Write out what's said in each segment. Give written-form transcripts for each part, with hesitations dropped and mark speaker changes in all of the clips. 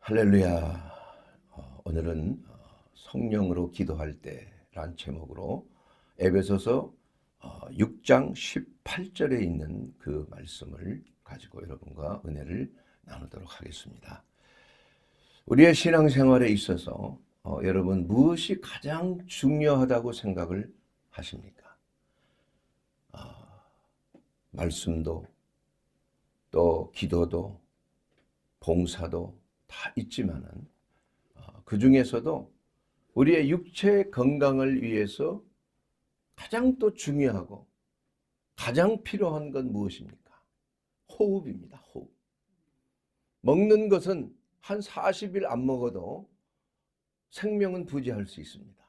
Speaker 1: 할렐루야. 오늘은 성령으로 기도할 때란 제목으로 에베소서 6장 18절에 있는 그 말씀을 가지고 여러분과 은혜를 나누도록 하겠습니다. 우리의 신앙생활에 있어서 여러분 무엇이 가장 중요하다고 생각을 하십니까? 말씀도 또 기도도 봉사도 다 있지만은 그 중에서도 우리의 육체 건강을 위해서 가장 또 중요하고 가장 필요한 건 무엇입니까? 호흡입니다. 호흡. 먹는 것은 한 40일 안 먹어도 생명은 부재할 수 있습니다.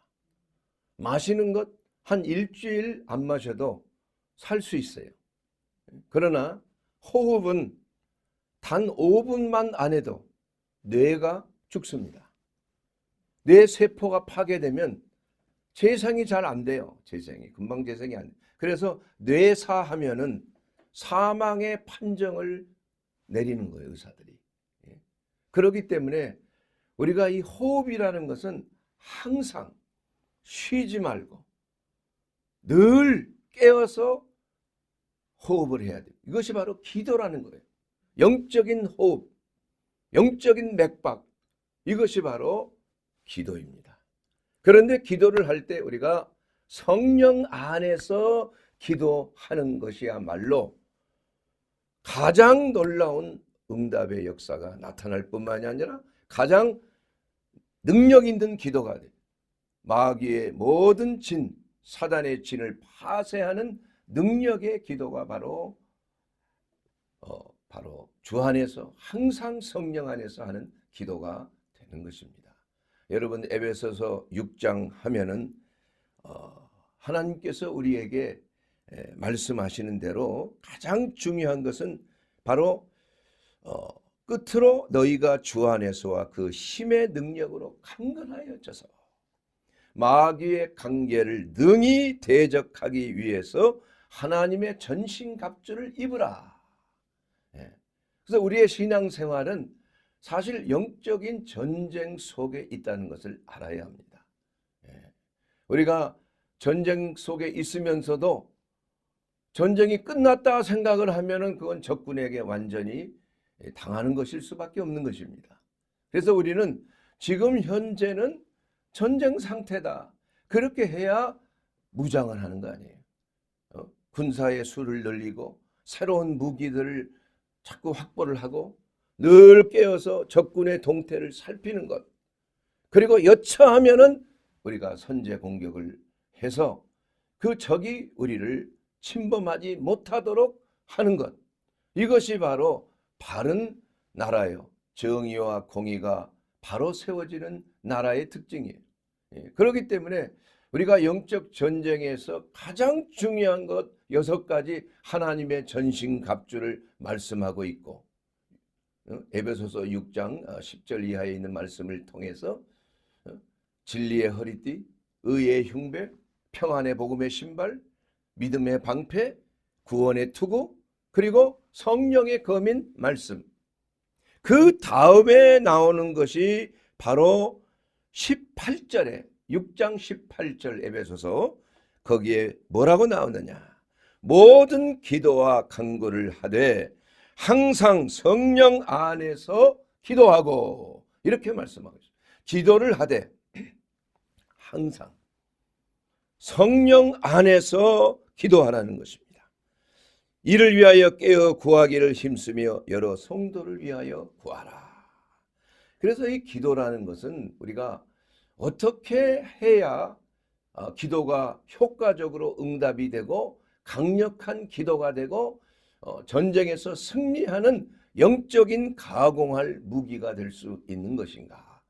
Speaker 1: 마시는 것 한 일주일 안 마셔도 살 수 있어요. 그러나 호흡은 단 5분만 안 해도 뇌가 죽습니다. 뇌 세포가 파괴되면 재생이 잘 안 돼요. 금방 재생이 안 돼요. 그래서 뇌사 하면은 사망의 판정을 내리는 거예요, 의사들이. 그렇기 때문에 우리가 이 호흡이라는 것은 항상 쉬지 말고 늘 깨어서 호흡을 해야 돼요. 이것이 바로 기도라는 거예요. 영적인 호흡, 영적인 맥박, 이것이 바로 기도입니다. 그런데 기도를 할 때 우리가 성령 안에서 기도하는 것이야말로 가장 놀라운 응답의 역사가 나타날 뿐만이 아니라 가장 능력 있는 기도가 돼요. 마귀의 모든 진, 사단의 진을 파쇄하는 능력의 기도가 바로 주 안에서 항상 성령 안에서 하는 기도가 되는 것입니다. 여러분 에베소서 6장 하면은 하나님께서 우리에게 말씀하시는 대로 가장 중요한 것은 바로 끝으로 너희가 주 안에서와 그 힘의 능력으로 강건하여져서 마귀의 관계를 능히 대적하기 위해서 하나님의 전신갑주를 입으라. 그래서 우리의 신앙생활은 사실 영적인 전쟁 속에 있다는 것을 알아야 합니다. 우리가 전쟁 속에 있으면서도 전쟁이 끝났다 생각을 하면은 그건 적군에게 완전히 당하는 것일 수밖에 없는 것입니다. 그래서 우리는 지금 현재는 전쟁 상태다. 그렇게 해야 무장을 하는 거 아니에요. 군사의 수를 늘리고 새로운 무기들을 자꾸 확보를 하고 늘 깨어서 적군의 동태를 살피는 것. 그리고 여차하면은 우리가 선제 공격을 해서 그 적이 우리를 침범하지 못하도록 하는 것. 이것이 바로 바른 나라요. 정의와 공의가 바로 세워지는 나라의 특징이에요. 그렇기 때문에 우리가 영적 전쟁에서 가장 중요한 것 6가지 하나님의 전신갑주를 말씀하고 있고 에베소서 6장 10절 이하에 있는 말씀을 통해서 진리의 허리띠, 의의 흉배, 평안의 복음의 신발, 믿음의 방패, 구원의 투구, 그리고 성령의 검인 말씀. 그 다음에 나오는 것이 바로 18절에 6장 18절 에베소서 거기에 뭐라고 나오느냐? 모든 기도와 간구를 하되 항상 성령 안에서 기도하고 이렇게 말씀하고 있어요. 기도를 하되 항상 성령 안에서 기도하라는 것입니다. 이를 위하여 깨어 구하기를 힘쓰며 여러 성도를 위하여 구하라. 그래서 이 기도라는 것은 우리가 어떻게 해야 기도가 효과적으로 응답이 되고 강력한 기도가 되고 전쟁에서 승리하는 영적인 가공할 무기가 될 수 있는 것인가.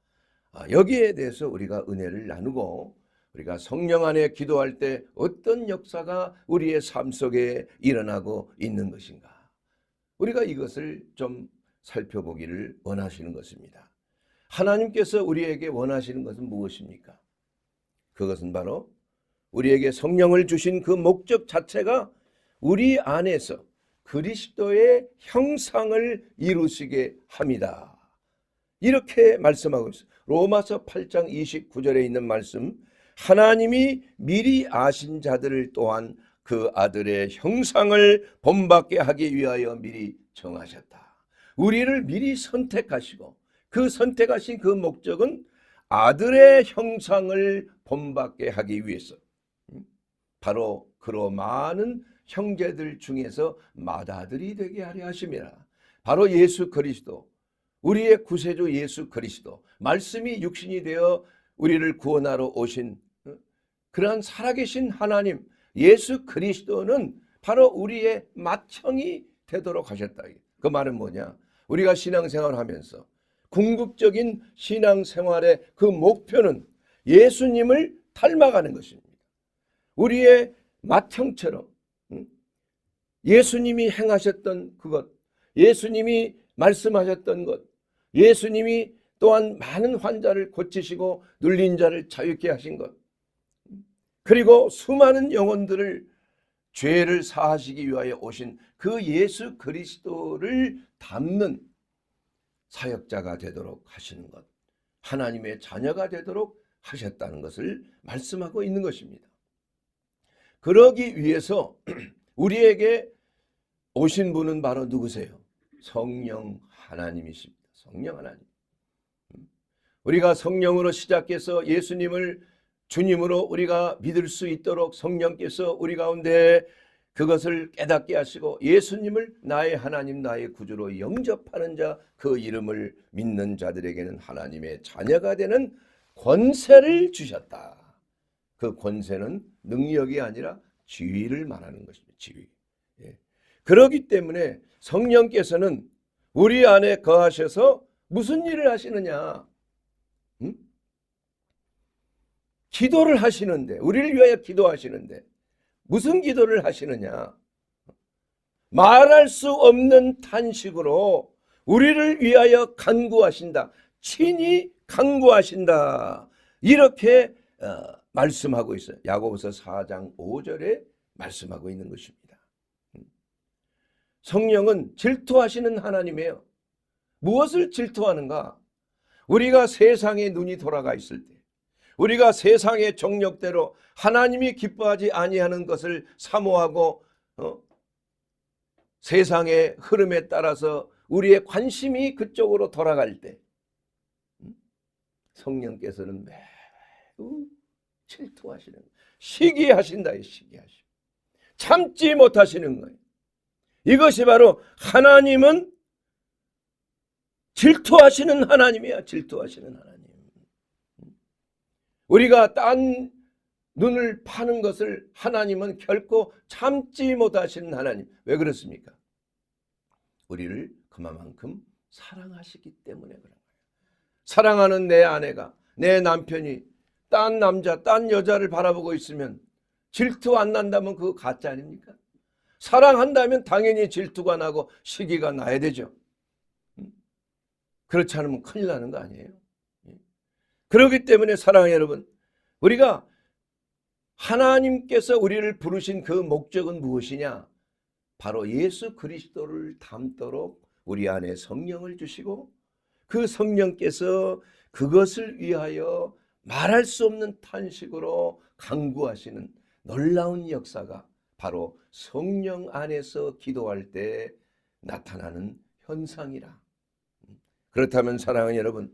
Speaker 1: 여기에 대해서 우리가 은혜를 나누고 우리가 성령 안에 기도할 때 어떤 역사가 우리의 삶 속에 일어나고 있는 것인가. 우리가 이것을 좀 살펴보기를 원하시는 것입니다. 하나님께서 우리에게 원하시는 것은 무엇입니까? 그것은 바로 우리에게 성령을 주신 그 목적 자체가 우리 안에서 그리스도의 형상을 이루시게 합니다. 이렇게 말씀하고 있어요. 로마서 8장 29절에 있는 말씀, 하나님이 미리 아신 자들을 또한 그 아들의 형상을 본받게 하기 위하여 미리 정하셨다. 우리를 미리 선택하시고 그 선택하신 그 목적은 아들의 형상을 본받게 하기 위해서, 바로 그로 많은 형제들 중에서 맏아들이 되게 하려 하심이라. 바로 예수 그리스도, 우리의 구세주 예수 그리스도, 말씀이 육신이 되어 우리를 구원하러 오신 그러한 살아계신 하나님 예수 그리스도는 바로 우리의 맏형이 되도록 하셨다. 그 말은 뭐냐? 우리가 신앙생활을 하면서 궁극적인 신앙생활의 그 목표는 예수님을 닮아가는 것입니다. 우리의 맏형처럼 예수님이 행하셨던 그것, 예수님이 말씀하셨던 것, 예수님이 또한 많은 환자를 고치시고 눌린 자를 자유케 하신 것, 그리고 수많은 영혼들을 죄를 사하시기 위하여 오신 그 예수 그리스도를 담는 사역자가 되도록 하시는 것, 하나님의 자녀가 되도록 하셨다는 것을 말씀하고 있는 것입니다. 그러기 위해서 우리에게 오신 분은 바로 누구세요? 성령 하나님이십니다. 성령 하나님. 우리가 성령으로 시작해서 예수님을 주님으로 우리가 믿을 수 있도록 성령께서 우리 가운데 그것을 깨닫게 하시고 예수님을 나의 하나님, 나의 구주로 영접하는 자, 그 이름을 믿는 자들에게는 하나님의 자녀가 되는 권세를 주셨다. 그 권세는 능력이 아니라 지위를 말하는 것입니다. 지위. 그렇기 때문에 성령께서는 우리 안에 거하셔서 무슨 일을 하시느냐? 기도를 하시는데, 우리를 위하여 기도하시는데 무슨 기도를 하시느냐? 말할 수 없는 탄식으로 우리를 위하여 간구하신다. 친히 간구하신다. 이렇게 말씀하고 있어요. 야고보서 4장 5절에 말씀하고 있는 것입니다. 성령은 질투하시는 하나님이에요. 무엇을 질투하는가? 우리가 세상에 눈이 돌아가 있을 때, 우리가 세상의 정욕대로 하나님이 기뻐하지 아니하는 것을 사모하고 세상의 흐름에 따라서 우리의 관심이 그쪽으로 돌아갈 때 성령께서는 매우 질투하시는 거예요. 시기하신다. 시기하시고 참지 못하시는 거예요. 이것이 바로 하나님은 질투하시는 하나님이야. 질투하시는 하나님. 우리가 딴 눈을 파는 것을 하나님은 결코 참지 못하시는 하나님. 왜 그렇습니까? 우리를 그만큼 사랑하시기 때문에 그런 거예요. 사랑하는 내 아내가, 내 남편이 딴 남자, 딴 여자를 바라보고 있으면 질투 안 난다면 그거 가짜 아닙니까? 사랑한다면 당연히 질투가 나고 시기가 나야 되죠. 그렇지 않으면 큰일 나는 거 아니에요? 그렇기 때문에 사랑하는 여러분, 우리가 하나님께서 우리를 부르신 그 목적은 무엇이냐? 바로 예수 그리스도를 닮도록 우리 안에 성령을 주시고 그 성령께서 그것을 위하여 말할 수 없는 탄식으로 간구하시는 놀라운 역사가 바로 성령 안에서 기도할 때 나타나는 현상이라. 그렇다면 사랑하는 여러분,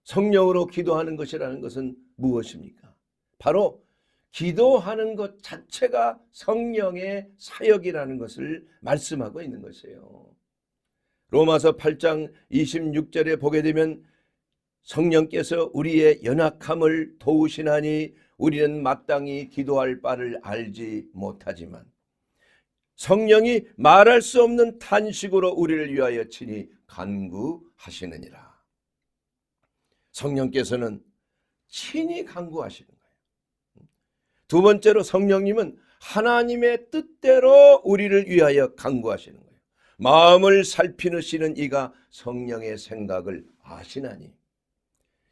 Speaker 1: 성령으로 기도하는 것이라는 것은 무엇입니까? 바로 기도하는 것 자체가 성령의 사역이라는 것을 말씀하고 있는 것이에요. 로마서 8장 26절에 보게 되면 성령께서 우리의 연약함을 도우시나니 우리는 마땅히 기도할 바를 알지 못하지만 성령이 말할 수 없는 탄식으로 우리를 위하여 친히 간구하시느니라. 성령께서는 친히 간구하시는 거예요. 두 번째로 성령님은 하나님의 뜻대로 우리를 위하여 간구하시는 거예요. 마음을 살피시는 이가 성령의 생각을 아시나니,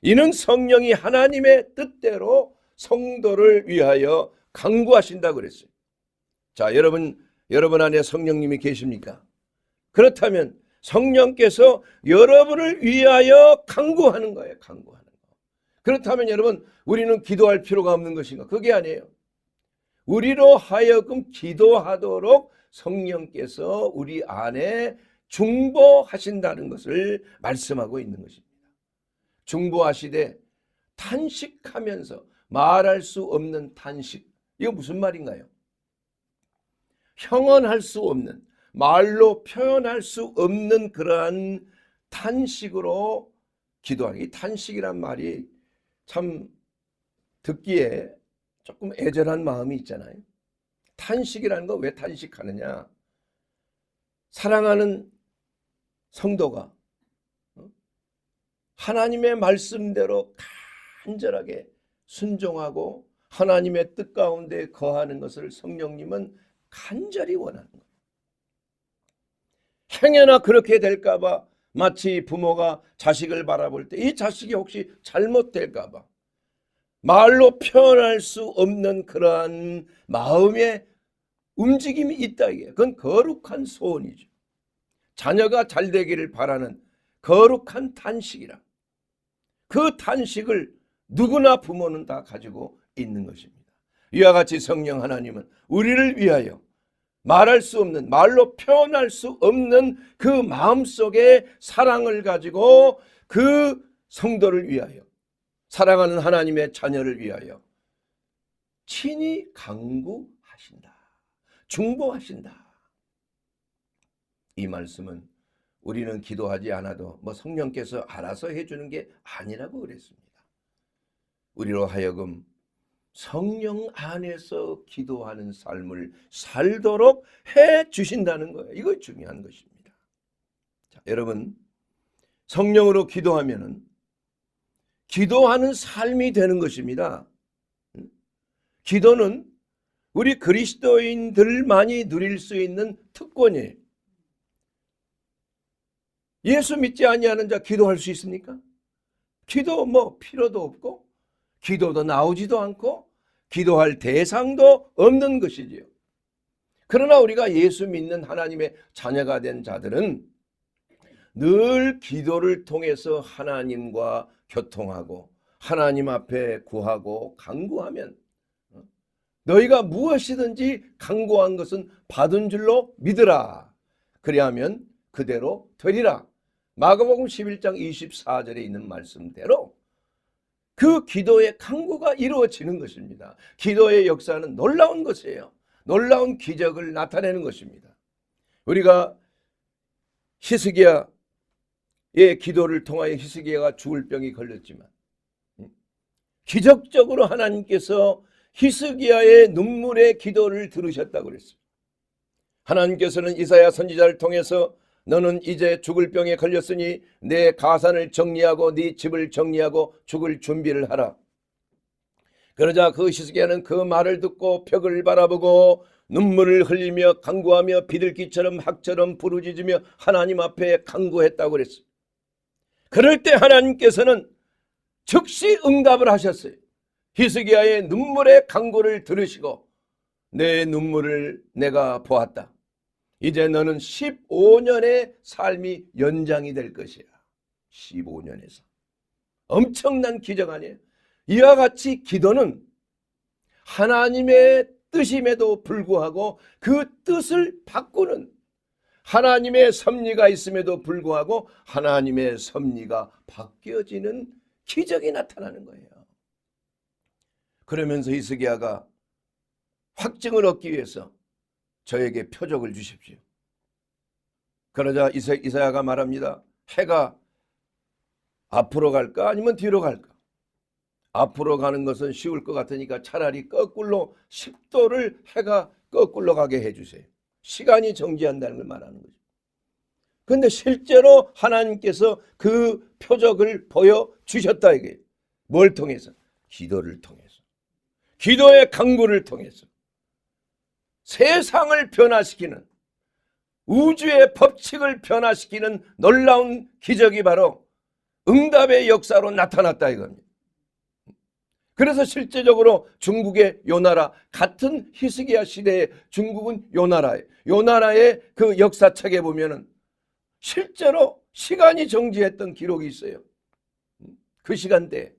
Speaker 1: 이는 성령이 하나님의 뜻대로 성도를 위하여 간구하신다고 그랬어요. 자, 여러분 안에 성령님이 계십니까? 그렇다면 성령께서 여러분을 위하여 간구하는 거예요. 간구하는 거. 그렇다면 여러분, 우리는 기도할 필요가 없는 것인가? 그게 아니에요. 우리로 하여금 기도하도록 성령께서 우리 안에 중보하신다는 것을 말씀하고 있는 것입니다. 중보하시되 탄식하면서 말할 수 없는 탄식. 이거 무슨 말인가요? 형언할 수 없는, 말로 표현할 수 없는 그러한 탄식으로 기도하는, 이 탄식이란 말이 참 듣기에 조금 애절한 마음이 있잖아요. 탄식이라는 거 왜 탄식하느냐? 사랑하는 성도가 하나님의 말씀대로 간절하게 순종하고 하나님의 뜻 가운데 거하는 것을 성령님은 간절히 원하는 거예요. 행여나 그렇게 될까 봐, 마치 부모가 자식을 바라볼 때 이 자식이 혹시 잘못될까 봐 말로 표현할 수 없는 그러한 마음의 움직임이 있다. 이게 그건 거룩한 소원이죠. 자녀가 잘 되기를 바라는 거룩한 탄식이라. 그 탄식을 누구나 부모는 다 가지고 있는 것입니다. 이와 같이 성령 하나님은 우리를 위하여 말할 수 없는, 말로 표현할 수 없는 그 마음속에 사랑을 가지고 그 성도를 위하여, 사랑하는 하나님의 자녀를 위하여 친히 간구하신다. 중보하신다. 이 말씀은 우리는 기도하지 않아도 성령께서 알아서 해주는 게 아니라고 그랬습니다. 우리로 하여금 성령 안에서 기도하는 삶을 살도록 해 주신다는 거예요. 이거 중요한 것입니다. 자, 여러분, 성령으로 기도하면은 기도하는 삶이 되는 것입니다. 기도는 우리 그리스도인들만이 누릴 수 있는 특권이에요. 예수 믿지 아니하는 자 기도할 수 있습니까? 기도 필요도 없고 기도도 나오지도 않고 기도할 대상도 없는 것이지요. 그러나 우리가 예수 믿는 하나님의 자녀가 된 자들은 늘 기도를 통해서 하나님과 교통하고 하나님 앞에 구하고 간구하면 너희가 무엇이든지 간구한 것은 받은 줄로 믿으라. 그리하면 그대로 되리라. 마가복음 11장 24절에 있는 말씀대로 그 기도의 간구가 이루어지는 것입니다. 기도의 역사는 놀라운 것이에요. 놀라운 기적을 나타내는 것입니다. 우리가 히스기야의 기도를 통하여 히스기야가 죽을 병이 걸렸지만 기적적으로 하나님께서 히스기야의 눈물의 기도를 들으셨다고 그랬어요. 하나님께서는 이사야 선지자를 통해서 너는 이제 죽을 병에 걸렸으니 내 가산을 정리하고 네 집을 정리하고 죽을 준비를 하라. 그러자 그 히스기야는 그 말을 듣고 벽을 바라보고 눈물을 흘리며 간구하며 비둘기처럼 학처럼 부르짖으며 하나님 앞에 간구했다고 그랬어요. 그럴 때 하나님께서는 즉시 응답을 하셨어요. 히스기야의 눈물의 간구를 들으시고 내 눈물을 내가 보았다. 이제 너는 15년의 삶이 연장이 될 것이야. 15년에서. 엄청난 기적 아니에요? 이와 같이 기도는 하나님의 뜻임에도 불구하고 그 뜻을 바꾸는 하나님의 섭리가 있음에도 불구하고 하나님의 섭리가 바뀌어지는 기적이 나타나는 거예요. 그러면서 히스기야가 확증을 얻기 위해서 저에게 표적을 주십시오. 그러자 이사야가 말합니다. 해가 앞으로 갈까 아니면 뒤로 갈까? 앞으로 가는 것은 쉬울 것 같으니까 차라리 거꾸로 10도를 해가 거꾸로 가게 해주세요. 시간이 정지한다는 걸 말하는 거죠. 그런데 실제로 하나님께서 그 표적을 보여주셨다 이게. 뭘 통해서? 기도를 통해서. 기도의 간구를 통해서. 세상을 변화시키는, 우주의 법칙을 변화시키는 놀라운 기적이 바로 응답의 역사로 나타났다 이겁니다. 그래서 실제적으로 중국의 요나라, 같은 히스기야 시대의 중국은 요나라의 그 역사책에 보면은 실제로 시간이 정지했던 기록이 있어요. 그 시간대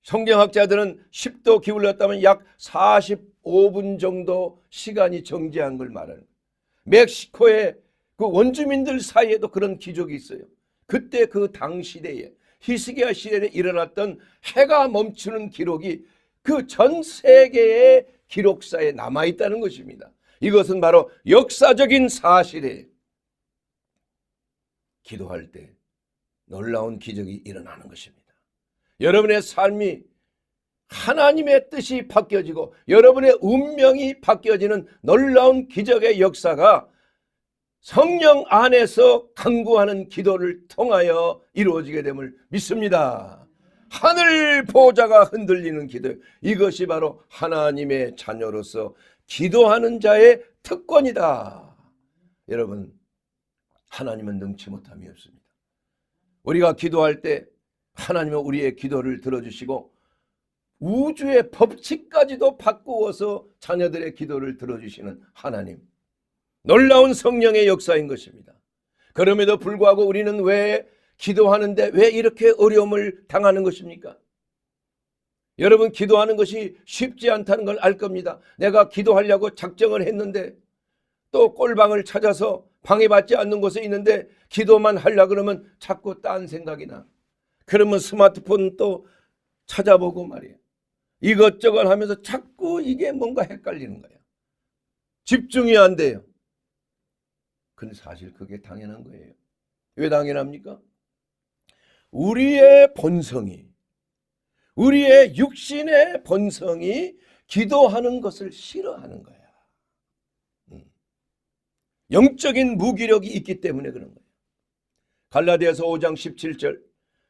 Speaker 1: 성경학자들은 10도 기울였다면 약 45분 정도 시간이 정지한 걸 말하는 거예요. 멕시코의 그 원주민들 사이에도 그런 기적이 있어요. 그때 그 당시대에 히스기야 시대에 일어났던 해가 멈추는 기록이 그 전 세계의 기록사에 남아있다는 것입니다. 이것은 바로 역사적인 사실이에요. 기도할 때 놀라운 기적이 일어나는 것입니다. 여러분의 삶이 하나님의 뜻이 바뀌어지고 여러분의 운명이 바뀌어지는 놀라운 기적의 역사가 성령 안에서 간구하는 기도를 통하여 이루어지게 됨을 믿습니다. 하늘 보좌가 흔들리는 기도, 이것이 바로 하나님의 자녀로서 기도하는 자의 특권이다. 여러분, 하나님은 능치 못함이 없습니다. 우리가 기도할 때 하나님은 우리의 기도를 들어주시고 우주의 법칙까지도 바꾸어서 자녀들의 기도를 들어주시는 하나님, 놀라운 성령의 역사인 것입니다. 그럼에도 불구하고 우리는 왜 기도하는데 왜 이렇게 어려움을 당하는 것입니까? 여러분, 기도하는 것이 쉽지 않다는 걸 알 겁니다. 내가 기도하려고 작정을 했는데 또 꼴방을 찾아서 방해받지 않는 곳에 있는데 기도만 하려고 그러면 자꾸 딴 생각이 나. 그러면 스마트폰 또 찾아보고 말이에요. 이것저것 하면서 자꾸 이게 뭔가 헷갈리는 거예요. 집중이 안 돼요. 근데 사실 그게 당연한 거예요. 왜 당연합니까? 우리의 본성이, 우리의 육신의 본성이 기도하는 것을 싫어하는 거야. 영적인 무기력이 있기 때문에 그런 거예요. 갈라디아서 5장 17절,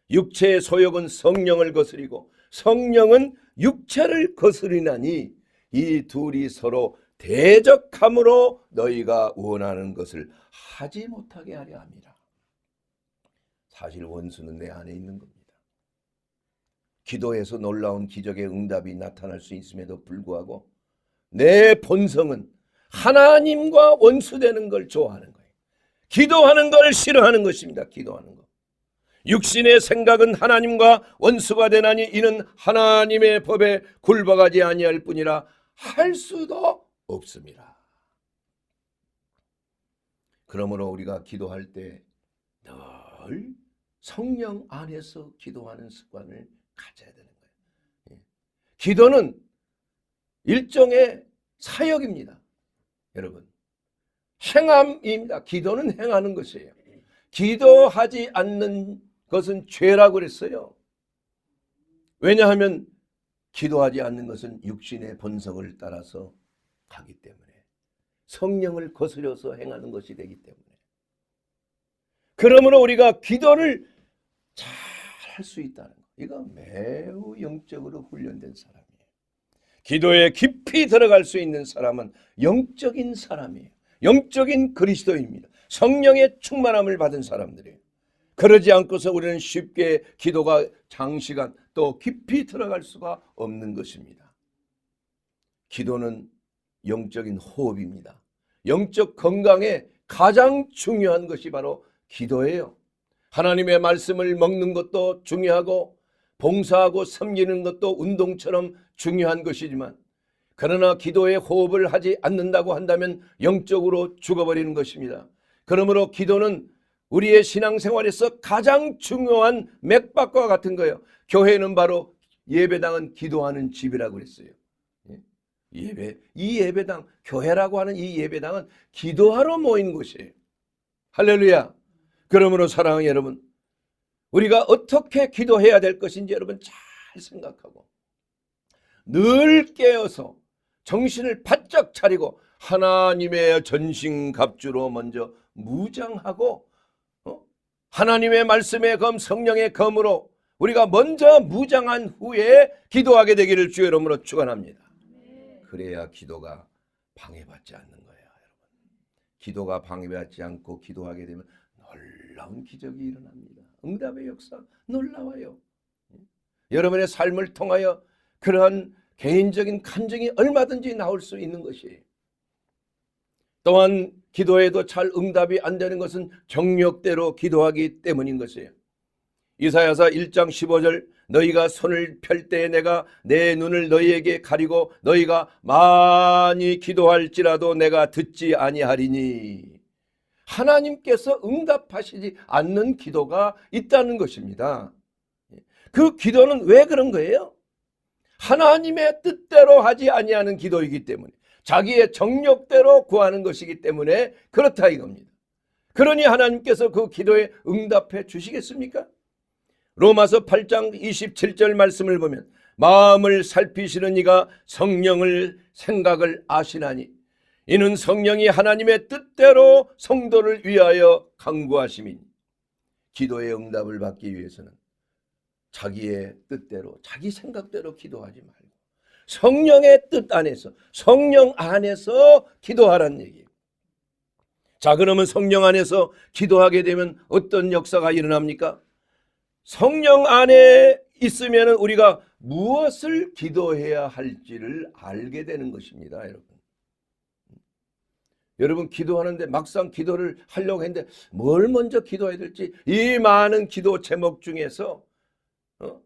Speaker 1: 육체의 소욕은 성령을 거스리고 성령은 육체를 거스리나니 이 둘이 서로 대적함으로 너희가 원하는 것을 하지 못하게 하려 함이라. 사실 원수는 내 안에 있는 겁니다. 기도에서 놀라운 기적의 응답이 나타날 수 있음에도 불구하고 내 본성은 하나님과 원수되는 걸 좋아하는 거예요. 기도하는 걸 싫어하는 것입니다. 기도하는 것. 육신의 생각은 하나님과 원수가 되나니 이는 하나님의 법에 굴복하지 아니할 뿐이라 할 수도 없습니다. 그러므로 우리가 기도할 때 늘 성령 안에서 기도하는 습관을 가져야 되는 거예요. 기도는 일종의 사역입니다. 여러분, 행함입니다. 기도는 행하는 것이에요. 기도하지 않는 것은 죄라고 그랬어요. 왜냐하면 기도하지 않는 것은 육신의 본성을 따라서 가기 때문에, 성령을 거스려서 행하는 것이 되기 때문에. 그러므로 우리가 기도를 잘 할 수 있다는 것, 이거 매우 영적으로 훈련된 사람이에요. 기도에 깊이 들어갈 수 있는 사람은 영적인 사람이에요. 영적인 그리스도입니다. 성령의 충만함을 받은 사람들이에요. 그러지 않고서 우리는 쉽게 기도가 장시간 또 깊이 들어갈 수가 없는 것입니다. 기도는 영적인 호흡입니다. 영적 건강에 가장 중요한 것이 바로 기도예요. 하나님의 말씀을 먹는 것도 중요하고 봉사하고 섬기는 것도 운동처럼 중요한 것이지만, 그러나 기도에 호흡을 하지 않는다고 한다면 영적으로 죽어버리는 것입니다. 그러므로 기도는 우리의 신앙생활에서 가장 중요한 맥박과 같은 거예요. 교회는 바로, 예배당은 기도하는 집이라고 그랬어요. 이 예배당, 교회라고 하는 이 예배당은 기도하러 모인 곳이에요. 할렐루야. 그러므로 사랑하는 여러분, 우리가 어떻게 기도해야 될 것인지 여러분 잘 생각하고 늘 깨어서 정신을 바짝 차리고 하나님의 전신갑주로 먼저 무장하고 하나님의 말씀의 검, 성령의 검으로 우리가 먼저 무장한 후에 기도하게 되기를 주의 이름으로 축원합니다. 그래야 기도가 방해받지 않는 거예요. 여러분, 기도가 방해받지 않고 기도하게 되면 놀라운 기적이 일어납니다. 응답의 역사 놀라워요. 여러분의 삶을 통하여 그러한 개인적인 간증이 얼마든지 나올 수 있는 것이에요. 또한 기도해도 잘 응답이 안 되는 것은 정력대로 기도하기 때문인 것이에요. 이사야서 1장 15절 너희가 손을 펼 때 내가 내 눈을 너희에게 가리고 너희가 많이 기도할지라도 내가 듣지 아니하리니 하나님께서 응답하시지 않는 기도가 있다는 것입니다. 그 기도는 왜 그런 거예요? 하나님의 뜻대로 하지 아니하는 기도이기 때문에 자기의 정력대로 구하는 것이기 때문에 그렇다 이겁니다. 그러니 하나님께서 그 기도에 응답해 주시겠습니까? 로마서 8장 27절 말씀을 보면 마음을 살피시는 이가 성령을 생각을 아시나니 이는 성령이 하나님의 뜻대로 성도를 위하여 간구하심이니 기도의 응답을 받기 위해서는 자기의 뜻대로 자기 생각대로 기도하지 말고 성령의 뜻 안에서 성령 안에서 기도하라는 얘기예요. 자, 그러면 성령 안에서 기도하게 되면 어떤 역사가 일어납니까? 성령 안에 있으면 우리가 무엇을 기도해야 할지를 알게 되는 것입니다. 여러분 기도하는데 막상 기도를 하려고 했는데 뭘 먼저 기도해야 될지 이 많은 기도 제목 중에서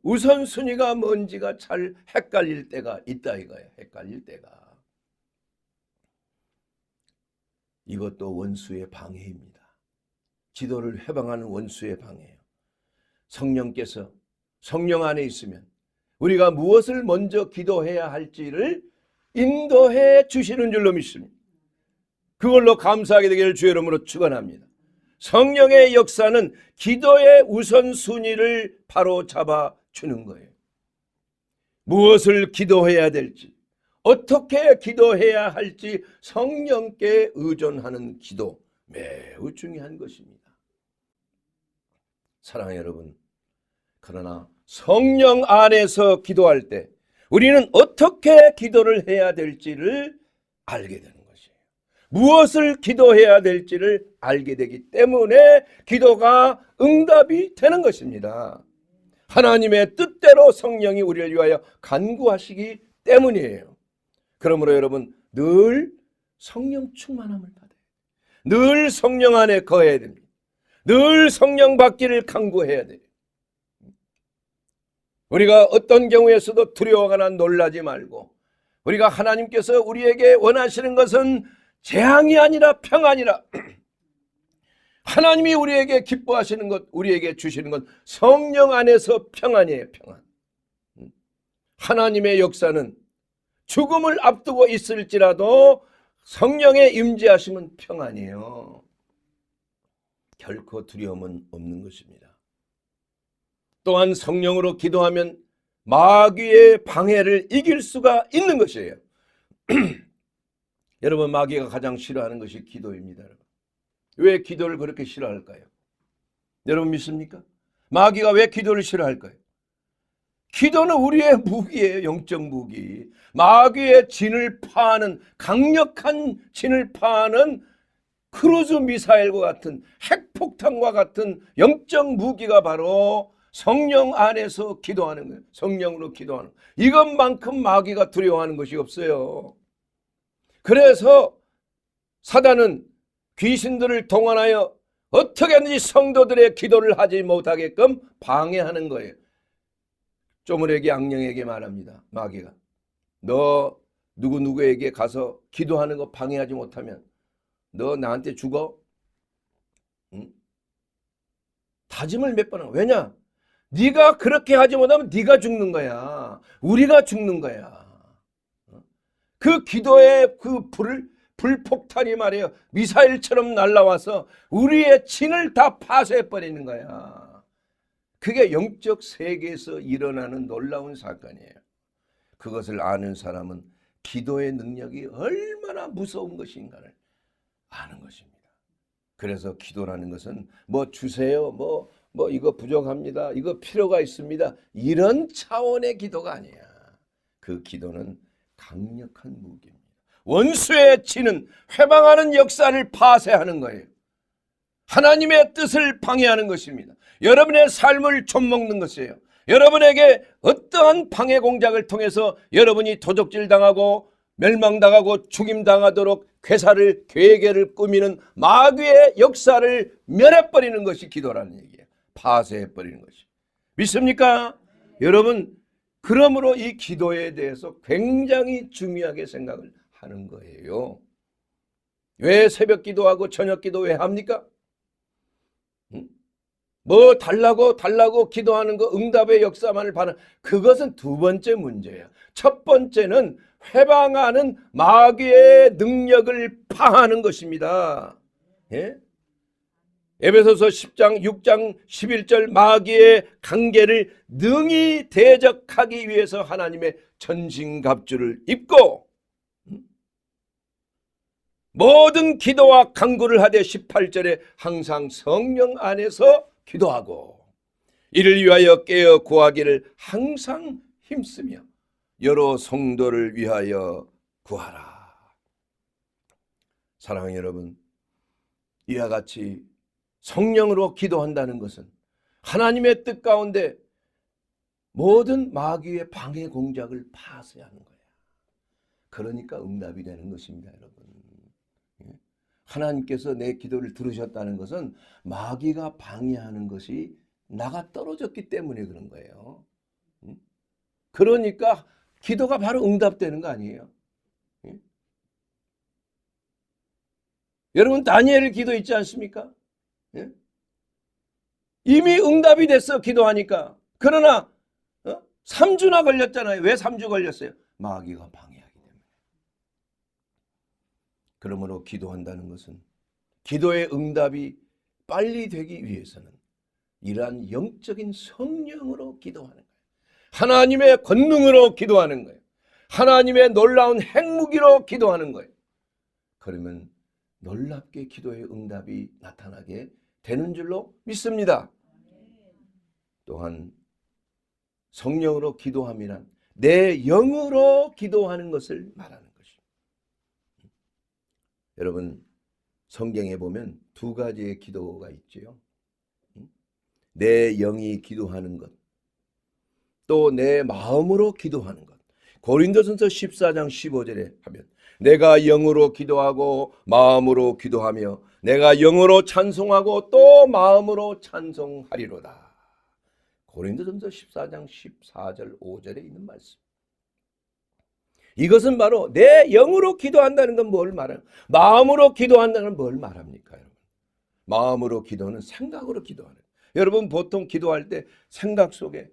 Speaker 1: 우선순위가 뭔지가 잘 헷갈릴 때가 있다 이거예요. 헷갈릴 때가. 이것도 원수의 방해입니다. 기도를 해방하는 원수의 방해예요. 성령께서 성령 안에 있으면 우리가 무엇을 먼저 기도해야 할지를 인도해 주시는 줄로 믿습니다. 그걸로 감사하게 되기를 주의 이름으로 축원합니다. 성령의 역사는 기도의 우선순위를 바로 잡아주는 거예요. 무엇을 기도해야 될지 어떻게 기도해야 할지 성령께 의존하는 기도 매우 중요한 것입니다. 사랑하는 여러분, 그러나 성령 안에서 기도할 때 우리는 어떻게 기도를 해야 될지를 알게 되는 것이에요. 무엇을 기도해야 될지를 알게 되기 때문에 기도가 응답이 되는 것입니다. 하나님의 뜻대로 성령이 우리를 위하여 간구하시기 때문이에요. 그러므로 여러분 늘 성령 충만함을 받아야 돼요. 늘 성령 안에 거해야 됩니다. 늘 성령 받기를 간구해야 돼요. 우리가 어떤 경우에서도 두려워하거나 놀라지 말고 우리가 하나님께서 우리에게 원하시는 것은 재앙이 아니라 평안이라. 하나님이 우리에게 기뻐하시는 것, 우리에게 주시는 것 성령 안에서 평안이에요. 평안. 하나님의 역사는 죽음을 앞두고 있을지라도 성령의 임재하심은 평안이에요. 결코 두려움은 없는 것입니다. 또한 성령으로 기도하면 마귀의 방해를 이길 수가 있는 것이에요. 여러분 마귀가 가장 싫어하는 것이 기도입니다. 왜 기도를 그렇게 싫어할까요? 여러분 믿습니까? 마귀가 왜 기도를 싫어할까요? 기도는 우리의 무기예요. 영적 무기. 마귀의 진을 파하는 강력한 진을 파하는 크루즈 미사일과 같은 핵폭탄과 같은 영적 무기가 바로 성령 안에서 기도하는 거예요. 성령으로 기도하는 거예요. 이것만큼 마귀가 두려워하는 것이 없어요. 그래서 사단은 귀신들을 동원하여 어떻게든지 성도들의 기도를 하지 못하게끔 방해하는 거예요. 쪼물에게 악령에게 말합니다. 마귀가 너 누구누구에게 가서 기도하는 거 방해하지 못하면 너 나한테 죽어? 응? 다짐을 몇 번 하고. 왜냐? 네가 그렇게 하지 못하면 네가 죽는 거야. 우리가 죽는 거야. 그 기도의 그 불폭탄이 말이에요. 미사일처럼 날아와서 우리의 진을 다 파쇄해버리는 거야. 그게 영적 세계에서 일어나는 놀라운 사건이에요. 그것을 아는 사람은 기도의 능력이 얼마나 무서운 것인가를 아는 것입니다. 그래서 기도라는 것은 뭐 주세요, 뭐 이거 부족합니다, 이거 필요가 있습니다, 이런 차원의 기도가 아니야. 그 기도는 강력한 무기입니다. 원수의 진은 회방하는 역사를 파쇄하는 거예요. 하나님의 뜻을 방해하는 것입니다. 여러분의 삶을 좀먹는 것이에요. 여러분에게 어떠한 방해 공작을 통해서 여러분이 도적질 당하고 멸망당하고 죽임당하도록 괴사를 괴계를 꾸미는 마귀의 역사를 멸해버리는 것이 기도라는 얘기예요. 파쇄해버리는 것이. 믿습니까? 여러분, 그러므로 이 기도에 대해서 굉장히 중요하게 생각을 하는 거예요. 왜 새벽 기도하고 저녁 기도 왜 합니까? 뭐 달라고 기도하는 거 응답의 역사만을 바라는, 그것은 두 번째 문제예요. 첫 번째는 회방하는 마귀의 능력을 파하는 것입니다. 예? 에베소서 10장 6장 11절 마귀의 관계를 능히 대적하기 위해서 하나님의 전신갑주를 입고 모든 기도와 간구를 하되 18절에 항상 성령 안에서 기도하고 이를 위하여 깨어 구하기를 항상 힘쓰며 여러 성도를 위하여 구하라. 사랑하는 여러분, 이와 같이 성령으로 기도한다는 것은 하나님의 뜻 가운데 모든 마귀의 방해 공작을 파쇄하는 거예요. 그러니까 응답이 되는 것입니다, 여러분. 하나님께서 내 기도를 들으셨다는 것은 마귀가 방해하는 것이 나가 떨어졌기 때문에 그런 거예요. 그러니까 기도가 바로 응답되는 거 아니에요. 여러분, 다니엘의 기도 있지 않습니까? 이미 응답이 됐어, 기도하니까. 그러나 3주나 걸렸잖아요. 왜 3주 걸렸어요? 마귀가 방해하기 때문에. 그러므로 기도한다는 것은, 기도의 응답이 빨리 되기 위해서는 이러한 영적인 성령으로 기도하는 거예요. 하나님의 권능으로 기도하는 거예요. 하나님의 놀라운 핵무기로 기도하는 거예요. 그러면 놀랍게 기도의 응답이 나타나게 되는 줄로 믿습니다. 또한 성령으로 기도함이란 내 영으로 기도하는 것을 말하는 것입니다. 여러분, 성경에 보면 두 가지의 기도가 있죠. 내 영이 기도하는 것, 또 내 마음으로 기도하는 것. 고린도전서 14장 15절에 하면 내가 영으로 기도하고 마음으로 기도하며 내가 영으로 찬송하고 또 마음으로 찬송하리로다. 고린도전서 14장 14절 5절에 있는 말씀. 이것은 바로 내 영으로 기도한다는 건 뭘 말해요? 마음으로 기도한다는 건 뭘 말합니까, 여러분? 마음으로 기도는 생각으로 기도하는 거예요. 여러분, 보통 기도할 때 생각 속에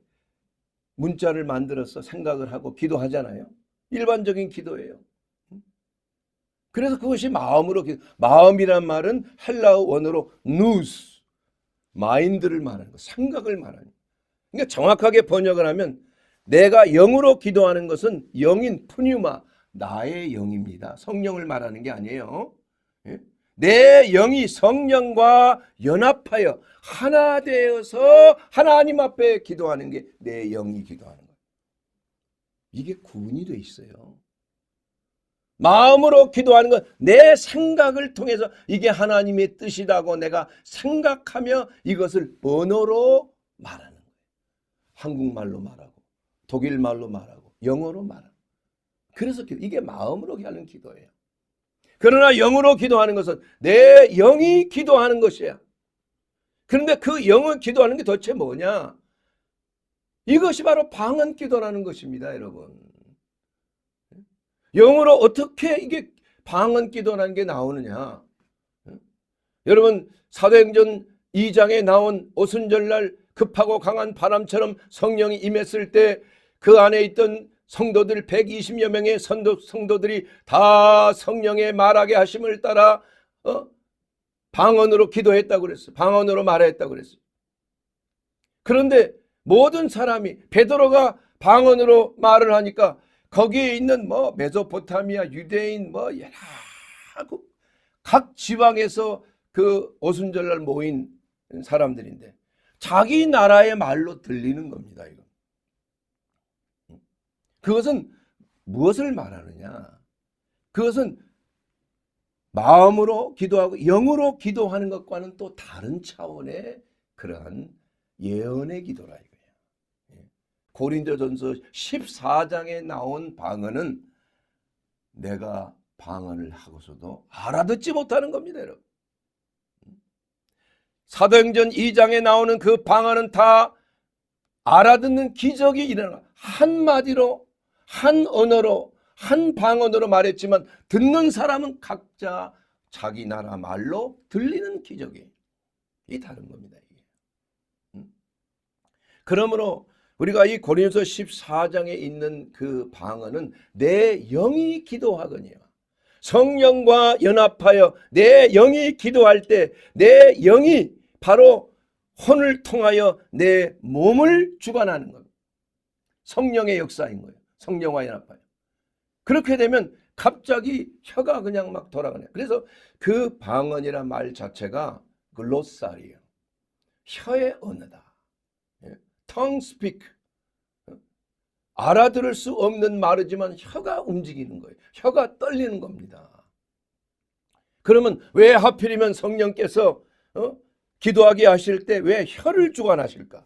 Speaker 1: 문자를 만들어서 생각을 하고 기도하잖아요. 일반적인 기도예요. 그래서 그것이 마음으로 기도. 마음이란 말은 헬라어 원어로 누스, 마인드를 말하는 거, 생각을 말하는 거. 그러니까 정확하게 번역을 하면 내가 영으로 기도하는 것은 영인 푸뉴마, 나의 영입니다. 성령을 말하는 게 아니에요. 내 영이 성령과 연합하여 하나 되어서 하나님 앞에 기도하는 게 내 영이 기도하는 거예요. 이게 구분이 돼 있어요. 마음으로 기도하는 건 내 생각을 통해서 이게 하나님의 뜻이라고 내가 생각하며 이것을 언어로 말하는 거예요. 한국말로 말하고 독일말로 말하고 영어로 말하고. 그래서 이게 마음으로 하는 기도예요. 그러나 영으로 기도하는 것은 내 영이 기도하는 것이야. 그런데 그 영을 기도하는 게 도대체 뭐냐? 이것이 바로 방언 기도라는 것입니다, 여러분. 영으로 어떻게 이게 방언 기도라는 게 나오느냐? 여러분, 사도행전 2장에 나온 오순절날 급하고 강한 바람처럼 성령이 임했을 때 그 안에 있던 성도들 120여 명의 성도들이 다 성령의 말하게 하심을 따라 방언으로 기도했다고 그랬어요. 방언으로 말했다고 그랬어요. 그런데 모든 사람이 베드로가 방언으로 말을 하니까 거기에 있는 메소포타미아, 유대인 여러 각 지방에서 그 오순절날 모인 사람들인데 자기 나라의 말로 들리는 겁니다. 이거. 그것은 무엇을 말하느냐? 그것은 마음으로 기도하고 영으로 기도하는 것과는 또 다른 차원의 그러한 예언의 기도라 이거예요. 고린도전서 14장에 나온 방언은 내가 방언을 하고서도 알아듣지 못하는 겁니다, 여러분. 사도행전 2장에 나오는 그 방언은 다 알아듣는 기적이 일어나 한마디로 한 언어로 한 방언으로 말했지만 듣는 사람은 각자 자기 나라 말로 들리는 기적이 다른 겁니다. 그러므로 우리가 이 고린도서 14장에 있는 그 방언은 내 영이 기도하거니와 성령과 연합하여 내 영이 기도할 때 내 영이 바로 혼을 통하여 내 몸을 주관하는 겁니다. 성령의 역사인 거예요. 성령과 연합하여. 그렇게 되면 갑자기 혀가 그냥 막 돌아가네요. 그래서 그 방언이란 말 자체가 글로살이에요. 혀의 언어다. tongue speak. 알아들을 수 없는 말이지만 혀가 움직이는 거예요. 혀가 떨리는 겁니다. 그러면 왜 하필이면 성령께서 기도하게 하실 때 왜 혀를 주관하실까?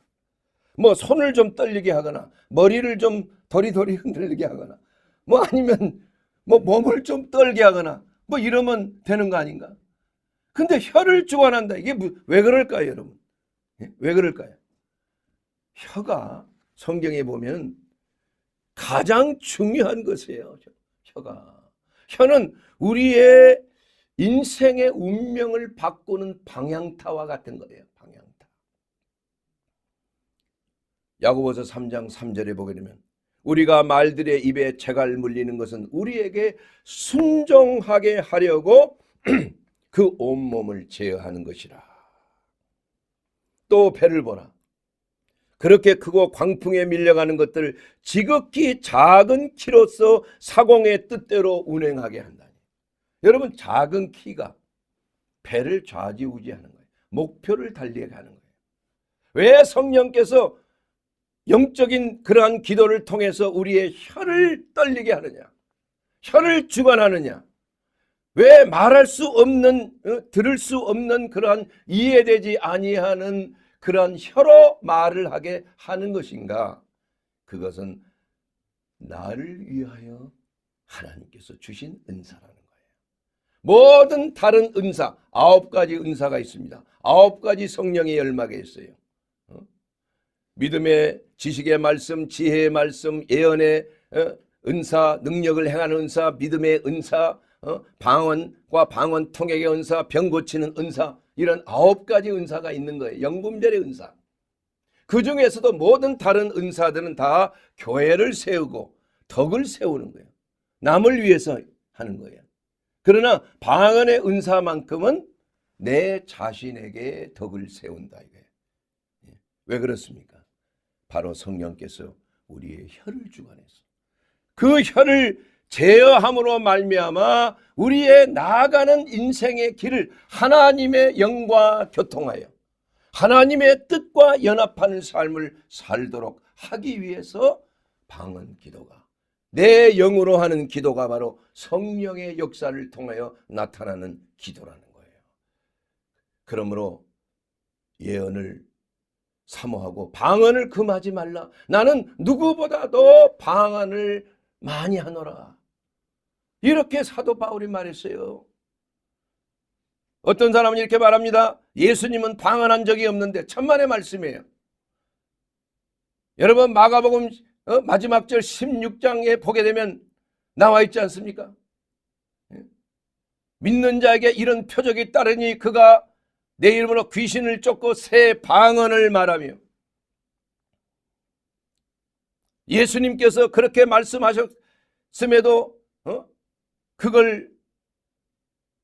Speaker 1: 뭐 손을 좀 떨리게 하거나 머리를 좀 도리도리 흔들리게 하거나 뭐 아니면 뭐 몸을 좀 떨게 하거나 뭐 이러면 되는 거 아닌가? 근데 혀를 주관한다. 이게 왜 그럴까요, 여러분? 왜 그럴까요? 혀가 성경에 보면 가장 중요한 것이에요. 혀가. 혀는 우리의 인생의 운명을 바꾸는 방향타와 같은 거예요. 방향타. 야고보서 3장 3절에 보게 되면 우리가 말들의 입에 재갈 물리는 것은 우리에게 순종하게 하려고 그 온몸을 제어하는 것이라. 또 배를 보라. 그렇게 크고 광풍에 밀려가는 것들을 지극히 작은 키로서 사공의 뜻대로 운행하게 한다니. 여러분, 작은 키가 배를 좌지우지하는 거예요. 목표를 달리게 가는 거예요. 왜 성령께서 영적인 그러한 기도를 통해서 우리의 혀를 떨리게 하느냐? 혀를 주관하느냐? 왜 말할 수 없는, 들을 수 없는 그러한 이해되지 아니하는 그러한 혀로 말을 하게 하는 것인가? 그것은 나를 위하여 하나님께서 주신 은사라는 거예요. 모든 다른 은사, 9가지 은사가 있습니다. 9가지 성령의 열마가 있어요. 믿음의 지식의 말씀, 지혜의 말씀, 예언의 은사, 능력을 행하는 은사, 믿음의 은사, 방언과 방언 통역의 은사, 병 고치는 은사, 이런 9가지 은사가 있는 거예요. 영분별의 은사. 그 중에서도 모든 다른 은사들은 다 교회를 세우고 덕을 세우는 거예요. 남을 위해서 하는 거예요. 그러나 방언의 은사만큼은 내 자신에게 덕을 세운다 이거예요. 왜 그렇습니까? 바로 성령께서 우리의 혀를 주관해서 그 혀를 제어함으로 말미암아 우리의 나아가는 인생의 길을 하나님의 영과 교통하여 하나님의 뜻과 연합하는 삶을 살도록 하기 위해서 방언 기도가, 내 영으로 하는 기도가 바로 성령의 역사를 통하여 나타나는 기도라는 거예요. 그러므로 예언을 사모하고 방언을 금하지 말라. 나는 누구보다도 방언을 많이 하노라. 이렇게 사도 바울이 말했어요. 어떤 사람은 이렇게 말합니다. 예수님은 방언한 적이 없는데, 천만의 말씀이에요. 여러분, 마가복음 마지막 절 16장에 보게 되면 나와 있지 않습니까? 믿는 자에게 이런 표적이 따르니 그가 내 이름으로 귀신을 쫓고 새 방언을 말하며, 예수님께서 그렇게 말씀하셨음에도 그걸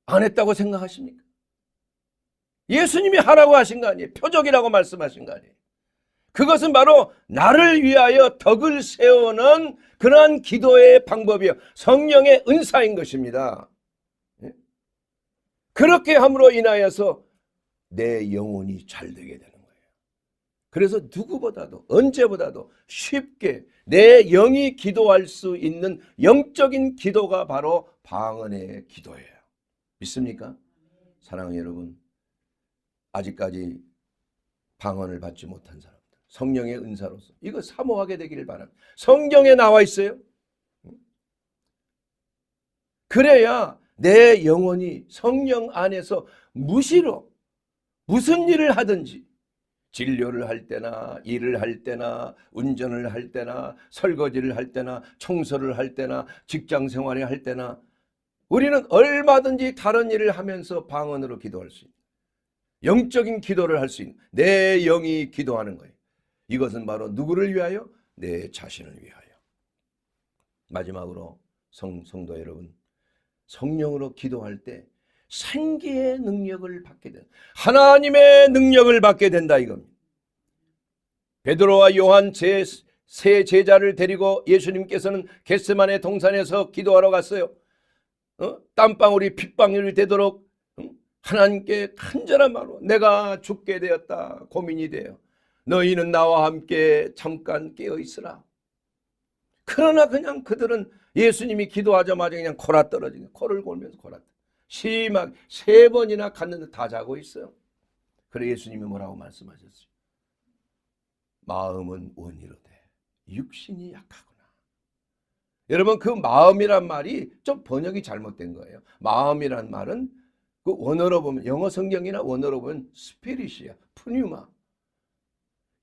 Speaker 1: 안 했다고 생각하십니까? 예수님이 하라고 하신 거 아니에요. 표적이라고 말씀하신 거 아니에요. 그것은 바로 나를 위하여 덕을 세우는 그러한 기도의 방법이요, 성령의 은사인 것입니다. 그렇게 함으로 인하여서 내 영혼이 잘 되게 되는 거예요. 그래서 누구보다도 언제보다도 쉽게 내 영이 기도할 수 있는 영적인 기도가 바로 방언의 기도예요. 믿습니까? 사랑하는 여러분, 아직까지 방언을 받지 못한 사람들, 성령의 은사로서 이거 사모하게 되기를 바랍니다. 성경에 나와 있어요. 그래야 내 영혼이 성령 안에서 무시로 무슨 일을 하든지, 진료를 할 때나 일을 할 때나 운전을 할 때나 설거지를 할 때나 청소를 할 때나 직장 생활을 할 때나 우리는 얼마든지 다른 일을 하면서 방언으로 기도할 수 있는, 영적인 기도를 할 수 있는, 내 영이 기도하는 거예요. 이것은 바로 누구를 위하여? 내 자신을 위하여. 마지막으로 성도 여러분, 성령으로 기도할 때 생기의 능력을 받게 된다. 하나님의 능력을 받게 된다 이겁니다. 베드로와 요한 세 제자를 데리고 예수님께서는 겟세마네 동산에서 기도하러 갔어요. 땀방울이 핏방울이 되도록 하나님께 간절한 말로 내가 죽게 되었다 고민이 돼요. 너희는 나와 함께 잠깐 깨어 있으라. 그러나 그냥 그들은 예수님이 기도하자마자 그냥 코라 떨어지는, 코를 골면서 코라 심하게 3번이나 갔는데 다 자고 있어요. 그래 예수님이 뭐라고 말씀하셨어요? 마음은 원이로되 육신이 약하구나. 여러분, 그 마음이란 말이 좀 번역이 잘못된 거예요. 마음이란 말은 그 원어로 보면, 영어 성경이나 원어로 보면 스피릿이야, 푸뉴마.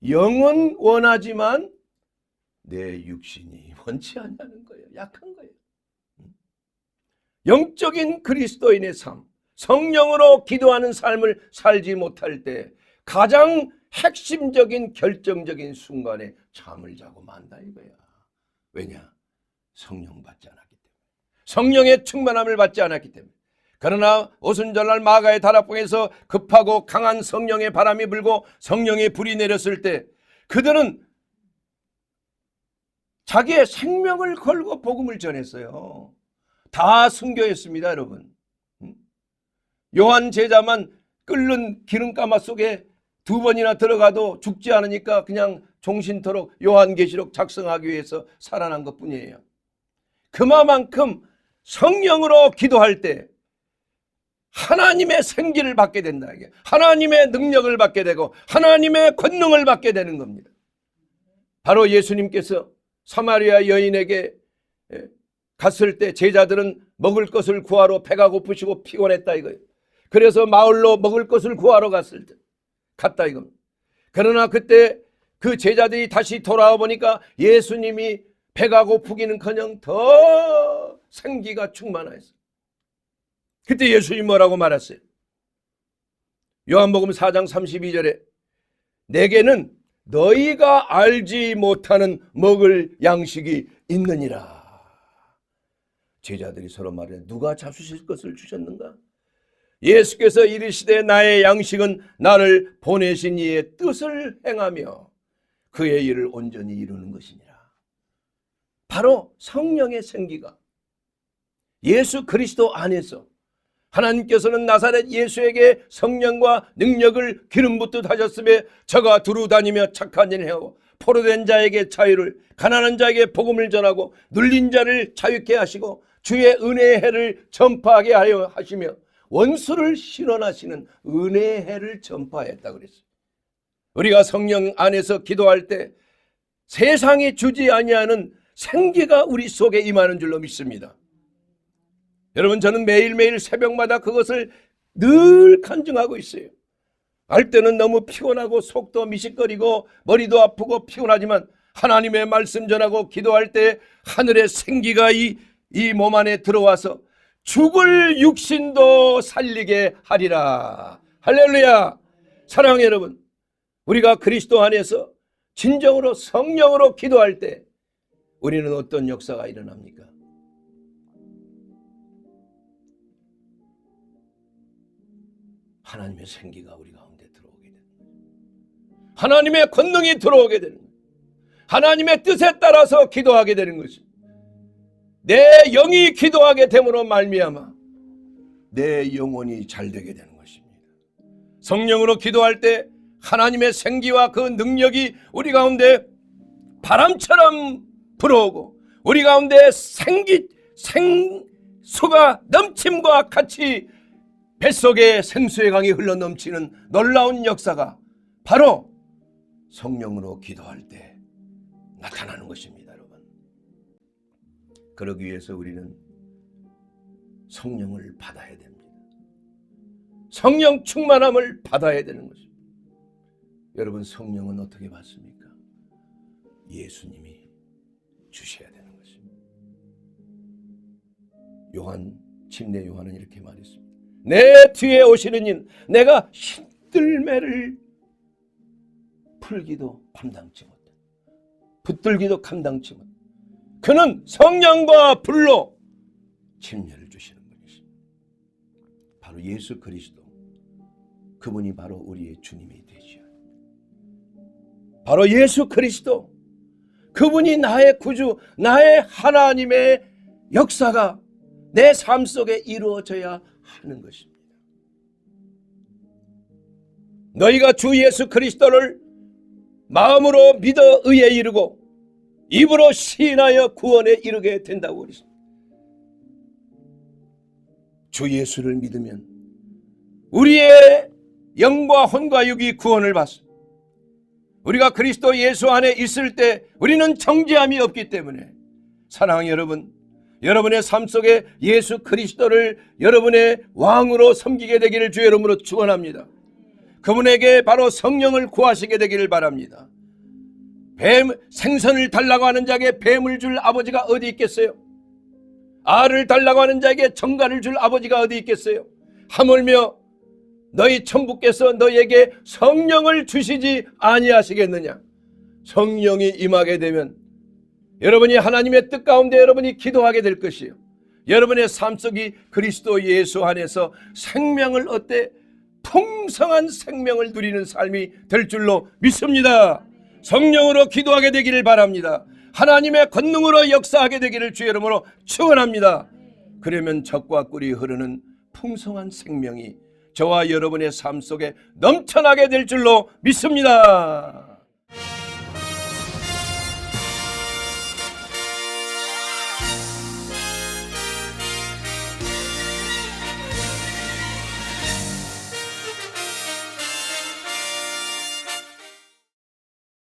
Speaker 1: 영은 원하지만 내 육신이 원치 않냐는 거예요. 약한 거예요. 영적인 그리스도인의 삶, 성령으로 기도하는 삶을 살지 못할 때 가장 핵심적인 결정적인 순간에 잠을 자고 만다 이거야. 왜냐? 성령 받지 않았기 때문에, 성령의 충만함을 받지 않았기 때문에. 그러나 오순절날 마가의 다락방에서 급하고 강한 성령의 바람이 불고 성령의 불이 내렸을 때 그들은 자기의 생명을 걸고 복음을 전했어요. 다 순교했습니다, 여러분. 요한 제자만 끓는 기름가마 속에 2번이나 들어가도 죽지 않으니까 그냥 종신토록 요한계시록 작성하기 위해서 살아난 것뿐이에요. 그만큼 성령으로 기도할 때 하나님의 생기를 받게 된다. 하나님의 능력을 받게 되고 하나님의 권능을 받게 되는 겁니다. 바로 예수님께서 사마리아 여인에게 갔을 때 제자들은 먹을 것을 구하러 배가 고프시고 피곤했다 이거예요. 그래서 마을로 먹을 것을 구하러 갔다 이겁니다. 그러나 그때 그 제자들이 다시 돌아와 보니까 예수님이 배가 고프기는커녕 더 생기가 충만하였어요. 그때 예수님이 뭐라고 말했어요? 요한복음 4장 32절에 내게는 너희가 알지 못하는 먹을 양식이 있느니라. 제자들이 서로 말해, 누가 잡수실 것을 주셨는가? 예수께서 이르시되 나의 양식은 나를 보내신 이의 뜻을 행하며 그의 일을 온전히 이루는 것이니라. 바로 성령의 생기가 예수 그리스도 안에서, 하나님께서는 나사렛 예수에게 성령과 능력을 기름 붓듯 하셨으며 저가 두루 다니며 착한 일을 하고 포로된 자에게 자유를, 가난한 자에게 복음을 전하고 눌린 자를 자유케 하시고 주의 은혜의 해를 전파하게 하여 하시며 원수를 실현하시는 은혜의 해를 전파했다 그랬어요. 우리가 성령 안에서 기도할 때 세상이 주지 아니하는 생기가 우리 속에 임하는 줄로 믿습니다. 여러분, 저는 매일매일 새벽마다 그것을 늘 간증하고 있어요. 알 때는 너무 피곤하고 속도 미식거리고 머리도 아프고 피곤하지만 하나님의 말씀 전하고 기도할 때 하늘의 생기가 이 몸 안에 들어와서 죽을 육신도 살리게 하리라. 할렐루야. 사랑하는 여러분, 우리가 그리스도 안에서 진정으로 성령으로 기도할 때 우리는 어떤 역사가 일어납니까? 하나님의 생기가 우리 가운데 들어오게 되는 거예요. 하나님의 권능이 들어오게 되는 거예요. 하나님의 뜻에 따라서 기도하게 되는 것입니다. 내 영이 기도하게 됨으로 말미암아 내 영혼이 잘 되게 되는 것입니다. 성령으로 기도할 때 하나님의 생기와 그 능력이 우리 가운데 바람처럼 불어오고 우리 가운데 생수가 넘침과 같이 뱃속에 생수의 강이 흘러넘치는 놀라운 역사가 바로 성령으로 기도할 때 나타나는 것입니다. 여러분, 그러기 위해서 우리는 성령을 받아야 됩니다. 성령 충만함을 받아야 되는 것입니다. 여러분, 성령은 어떻게 받습니까? 예수님이 주셔야 되는 것입니다. 침례 요한은 이렇게 말했습니다. 내 뒤에 오시는 이는 내가 힘들매를 풀기도 감당치 못해, 붙들기도 감당치 못해. 그는 성령과 불로 침례를 주시는 분이십니다. 바로 예수 그리스도, 그분이 바로 우리의 주님이 되시오. 바로 예수 그리스도, 그분이 나의 구주, 나의 하나님의 역사가 내 삶 속에 이루어져야 하는 것입니다. 너희가 주 예수 그리스도를 마음으로 믿어 의에 이르고 입으로 시인하여 구원에 이르게 된다고 그랬습니다. 주 예수를 믿으면 우리의 영과 혼과 육이 구원을 받습니다. 우리가 그리스도 예수 안에 있을 때 우리는 정죄함이 없기 때문에, 사랑하는 여러분, 여러분의 삶 속에 예수 그리스도를 여러분의 왕으로 섬기게 되기를 주의 이름으로 축원합니다. 그분에게 바로 성령을 구하시게 되기를 바랍니다. 생선을 달라고 하는 자에게 뱀을 줄 아버지가 어디 있겠어요? 알을 달라고 하는 자에게 정갈을 줄 아버지가 어디 있겠어요? 하물며 너희 천부께서 너희에게 성령을 주시지 아니하시겠느냐? 성령이 임하게 되면 여러분이 하나님의 뜻 가운데 여러분이 기도하게 될 것이에요. 여러분의 삶 속이 그리스도 예수 안에서 생명을 얻되 풍성한 생명을 누리는 삶이 될 줄로 믿습니다. 성령으로 기도하게 되기를 바랍니다. 하나님의 권능으로 역사하게 되기를 주의 이름으로 축원합니다. 그러면 젖과 꿀이 흐르는 풍성한 생명이 저와 여러분의 삶 속에 넘쳐나게 될 줄로 믿습니다.